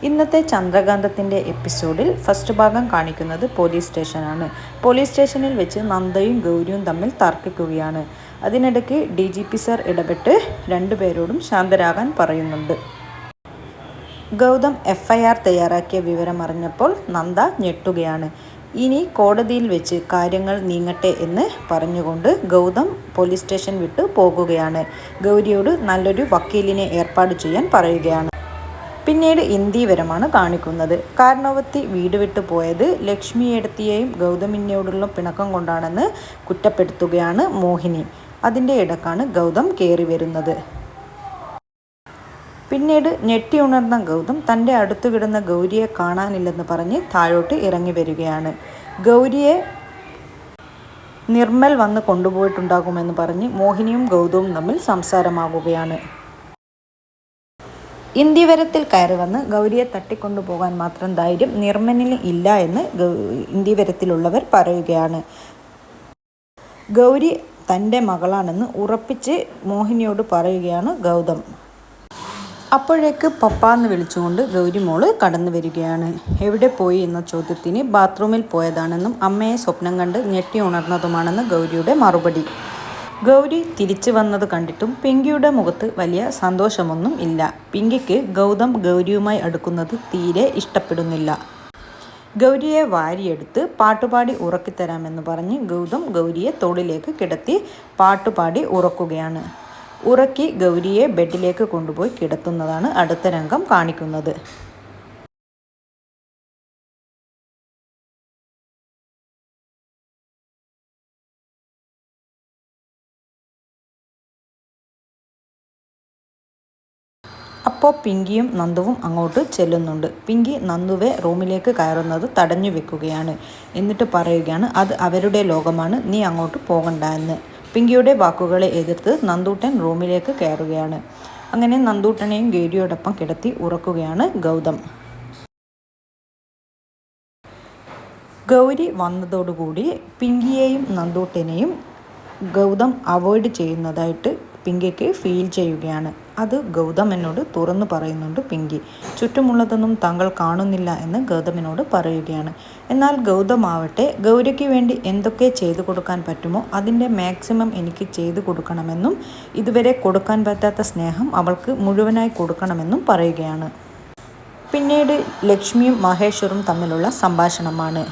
ഇന്നത്തെ ചന്ദ്രകാന്തത്തിൻ്റെ എപ്പിസോഡിൽ ഫസ്റ്റ് ഭാഗം കാണിക്കുന്നത് പോലീസ് സ്റ്റേഷനാണ്. പോലീസ് സ്റ്റേഷനിൽ വെച്ച് നന്ദയും ഗൗരിയും തമ്മിൽ തർക്കിക്കുകയാണ്. അതിനിടയ്ക്ക് DGP സർ ഇടപെട്ട് രണ്ടുപേരോടും ശാന്തരാകാൻ പറയുന്നുണ്ട്. ഗൗതം FIR തയ്യാറാക്കിയ വിവരം അറിഞ്ഞപ്പോൾ നന്ദ ഞെട്ടുകയാണ്. ഇനി കോടതിയിൽ വെച്ച് കാര്യങ്ങൾ നീങ്ങട്ടെ എന്ന് പറഞ്ഞുകൊണ്ട് ഗൗതം പോലീസ് സ്റ്റേഷൻ വിട്ട് പോകുകയാണ്. ഗൗരിയോട് നല്ലൊരു വക്കീലിനെ ഏർപ്പാട് ചെയ്യാൻ പറയുകയാണ്. പിന്നീട് ഇന്ദീവരമാണ് കാണിക്കുന്നത്. കാരണവത്തി വീട് വിട്ടു പോയത് ലക്ഷ്മിയേടത്തിയെയും ഗൗതമിനോടുള്ള പിണക്കം കൊണ്ടാണെന്ന് കുറ്റപ്പെടുത്തുകയാണ് മോഹിനി. അതിൻ്റെ ഇടക്കാണ് ഗൗതം കയറി വരുന്നത്. പിന്നീട് ഞെട്ടിയുണർന്ന ഗൗതം തൻ്റെ അടുത്തു കിടന്ന ഗൗരിയെ കാണാനില്ലെന്ന് പറഞ്ഞ് താഴോട്ട് ഇറങ്ങി വരികയാണ്. ഗൗരിയെ നിർമ്മൽ വന്ന് കൊണ്ടുപോയിട്ടുണ്ടാകുമെന്ന് പറഞ്ഞ് മോഹിനിയും ഗൗതവും തമ്മിൽ സംസാരമാകുകയാണ്. ഇന്ദീവരത്തിൽ കയറി വന്ന് ഗൗരിയെ തട്ടിക്കൊണ്ടുപോകാൻ മാത്രം ധൈര്യം നിർമ്മലിന് ഇല്ല എന്ന് ഇന്ദീവരത്തിലുള്ളവർ പറയുകയാണ്. ഗൗരി തൻ്റെ മകളാണെന്ന് ഉറപ്പിച്ച് മോഹിനിയോട് പറയുകയാണ് ഗൗതം. അപ്പോഴേക്ക് പപ്പാന്ന് വിളിച്ചുകൊണ്ട് ഗൗരി മോള് കടന്നു വരികയാണ്. എവിടെ പോയി എന്ന ചോദ്യത്തിന് ബാത്റൂമിൽ പോയതാണെന്നും അമ്മയെ സ്വപ്നം കണ്ട് ഞെട്ടി ഉണർന്നതുമാണെന്ന് ഗൗരിയുടെ മറുപടി. ഗൗരി തിരിച്ചു വന്നത് കണ്ടിട്ടും പിങ്കിയുടെ മുഖത്ത് വലിയ സന്തോഷമൊന്നും ഇല്ല. പിങ്കിക്ക് ഗൗതം ഗൗരിയുമായി അടുക്കുന്നത് തീരെ ഇഷ്ടപ്പെടുന്നില്ല. ഗൗരിയെ വാരിയെടുത്ത് പാട്ടുപാടി ഉറക്കിത്തരാമെന്ന് പറഞ്ഞ് ഗൗതം ഗൗരിയെ തോളിലേക്ക് കിടത്തി പാട്ടുപാടി ഉറക്കുകയാണ്. ഉറക്കി ഗൗരിയെ ബെഡിലേക്ക് കൊണ്ടുപോയി കിടത്തുന്നതാണ് അടുത്ത രംഗം കാണിക്കുന്നത്. അപ്പോൾ പിങ്കിയും നന്ദുവും അങ്ങോട്ട് ചെല്ലുന്നുണ്ട്. പിങ്കി നന്ദുവെ റൂമിലേക്ക് കയറുന്നത് തടഞ്ഞു വെക്കുകയാണ്. എന്നിട്ട് പറയുകയാണ്, അത് അവരുടെ ലോകമാണ്, നീ അങ്ങോട്ട് പോകണ്ട എന്ന്. പിങ്കിയുടെ വാക്കുകളെ എതിർത്ത് നന്ദൂട്ടൻ റൂമിലേക്ക് കയറുകയാണ്. അങ്ങനെ നന്ദൂട്ടനെയും ഗൗരിയോടൊപ്പം കിടത്തി ഉറക്കുകയാണ് ഗൗതം. ഗൗരി വന്നതോടുകൂടി പിങ്കിയെയും നന്ദൂട്ടനെയും ഗൗതം അവോയ്ഡ് ചെയ്യുന്നതായിട്ട് പിങ്കിക്ക് ഫീൽ ചെയ്യുകയാണ്. അത് ഗൗതം എന്നോട് തുറന്നു പറയുന്നുണ്ട് പിങ്കി. ചുറ്റുമുള്ളതൊന്നും താങ്കൾ കാണുന്നില്ല എന്ന് ഗൗതമിനോട് പറയുകയാണ്. എന്നാൽ ഗൗതമാവട്ടെ ഗൗരിക്ക് വേണ്ടി എന്തൊക്കെ ചെയ്തു കൊടുക്കാൻ പറ്റുമോ അതിൻ്റെ മാക്സിമം എനിക്ക് ചെയ്തു കൊടുക്കണമെന്നും ഇതുവരെ കൊടുക്കാൻ പറ്റാത്ത സ്നേഹം അവൾക്ക് മുഴുവനായി കൊടുക്കണമെന്നും പറയുകയാണ്. പിന്നീട് ലക്ഷ്മിയും മഹേശ്വറും തമ്മിലുള്ള സംഭാഷണമാണ്.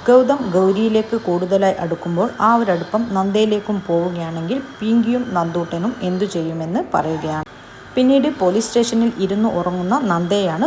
ഗൗതം ഗൗരിയിലേക്ക് കൂടുതലായി അടുക്കുമ്പോൾ ആ ഒരടുപ്പം നന്ദയിലേക്കും പോവുകയാണെങ്കിൽ പിങ്കിയും നന്ദൂട്ടനും എന്തു ചെയ്യുമെന്ന് പറയുകയാണ്. പിന്നീട് പോലീസ് സ്റ്റേഷനിൽ ഇരുന്ന് ഉറങ്ങുന്ന നന്ദയെയാണ്